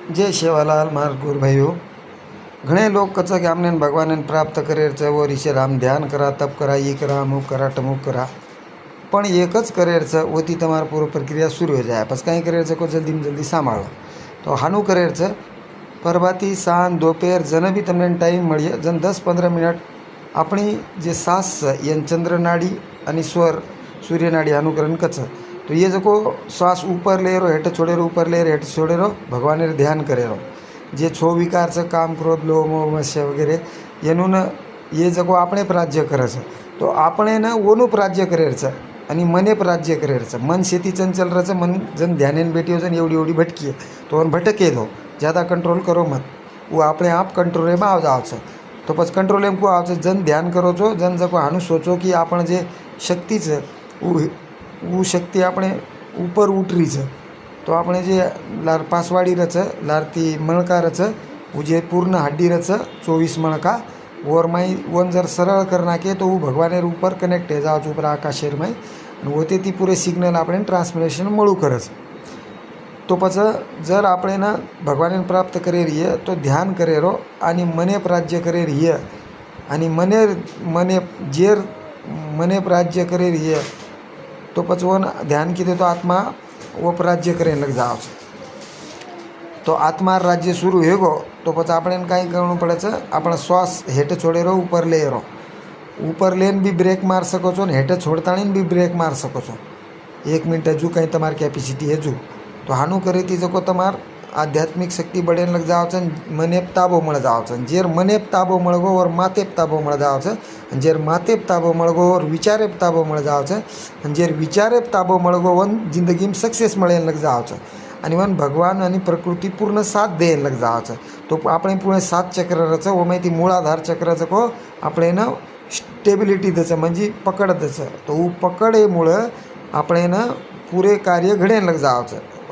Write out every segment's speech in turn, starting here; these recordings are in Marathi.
जय सेवालाल मार गुरु भाइयों। घणे लोग कच कि आमने भगवान प्राप्त करे वो ऋषि राम ध्यान करा, तप करा, ये करा, अमुक करा, टमुक करा, पण एकच करे वती तमार पूर्व प्रक्रिया शुरू हो जाए। बस कहीं करे को जल्दी में जल्दी सांभाळो तो हानु करे परबाती सांज दोपहर जन भी तमने टाइम मळीए जन 10-15 मिनट अपनी जे सांस ये चंद्रनाड़ी आणि स्वर सूर्यनाड़ी अनुकरण कच तो ये जो श्वास ऊपर ले रो हेठ छोड़े रो, ऊपर ले हेठ छोड़े रो, भगवान ध्यान करे रो। जे छो विकार से काम क्रोध लोभ मोह मत्स्य वगैरह एनु न ये जगो आपणे प्राज्य करे तो आपणे न ओनु प्राज्य करे आणि मने प्राज्य करे। मन शेती चंचल रहे मन जन ध्यान बैठी जन एवढी एवढी भटकी तो भटके दो, ज़्यादा कंट्रोल करो मत, वो अपने आप कंट्रोल में आ जाओ तो बस कंट्रोल में को आओ जन ध्यान करो छो जन जको हानु सोचो कि आपण जे शक्ति है वो शक्ति अपने ऊपर उतरी है तो अपने जे लार पासवाड़ी रच लारती मणका रच वो जे पूर्ण हड्डी रच 24 मणका और माई वन जर सरल कर नाखे तो वो भगवान ऊपर कनेक्ट है जाओ ऊपर आकाशेर में होते ती पूरे सिग्नल अपने ट्रांसमिशन मळू करच। तो पछ जर आपणे ना भगवान प्राप्त करे रहिए तो ध्यान करे रो आणि मने प्राज्य करे रहिए आणि मने मने जेर मने प्राज्य करे रहिए तो पछ वो ध्यान कीधे तो आत्मा वो राज्य करे लग जाओ तो आत्मा राज्य शुरू होगो तो पछ आपणे कहीं करना पड़े आपण श्वास हेठ छोड़े रो, ऊपर ले रो, ऊपर लेन भी ब्रेक मार सको छो, हेठ छोड़ताणी भी ब्रेक मार सको छो। 1 मिनट हजू कहीं तमार कैपेसिटी हजू तो हानु करे थी जको तमार आध्यात्मिक शक्ति बढ़े लग जाओ मने ताबो मळ जाओ जेर मने ताबो मळगो और माते ताबो मळ जाओ जेर माते ताबो मळगो और विचारे ताबो मळ जाओ जेर विचारे ताबो मळगो वन जिंदगी में सक्सेस मळे लग जाओ आणि वन भगवान आणि प्रकृति पूर्ण साथ दे लग जाओ तो આપણે पूर्ण 7 चक्र रच वो माहिती मूलाधार चक्र जको આપણે न स्टेबिलिटी दच म्हणजे पकड़ दच तो वो पकड़ेमुळे આપણે न पूरे कार्य घडे लग जाओ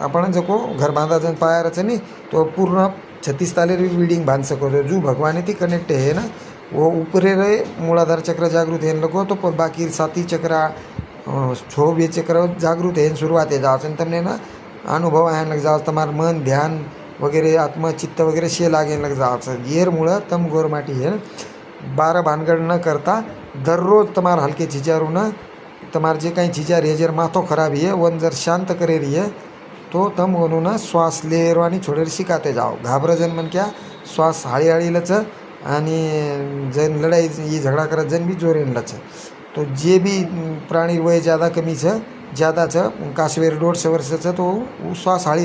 आपण जको घर बांधा जन पाया रच नहीं तो पूर्ण 36 ताले बिल्डिंग बांध सको जो भगवान थी कनेक्ट है ना वो ऊपरे रहे मूलाधार चक्र जागृत है लगो तो पर बाकी 7 चक्र 6 चक्र जागृत है शुरुआत है जाओ तमने ना अनुभव आने लग जाओ तमार मन ध्यान वगैरह आत्मचित्त वगैरह शे लागे लग जाओ येर मुळे तम गोरमाटी है 12 भानगड न करता दररोज तमार हल्के चिचारू न तमार जे कहीं चिचार है जर माथो खराब है वन जर शांत करे रही है तो तम वनु न श्वास लेरो आणि छोड़े शिकाते जाओ। घाबर जन मन क्या श्वास हाळी हाळी लच आणि जन लड़ाई ये झगड़ा करत जन भी जोरेन लच तो जे भी प्राणी वय ज़्यादा कमी ज़्यादा काशवेर 150 वर्ष तो श्वास हाळी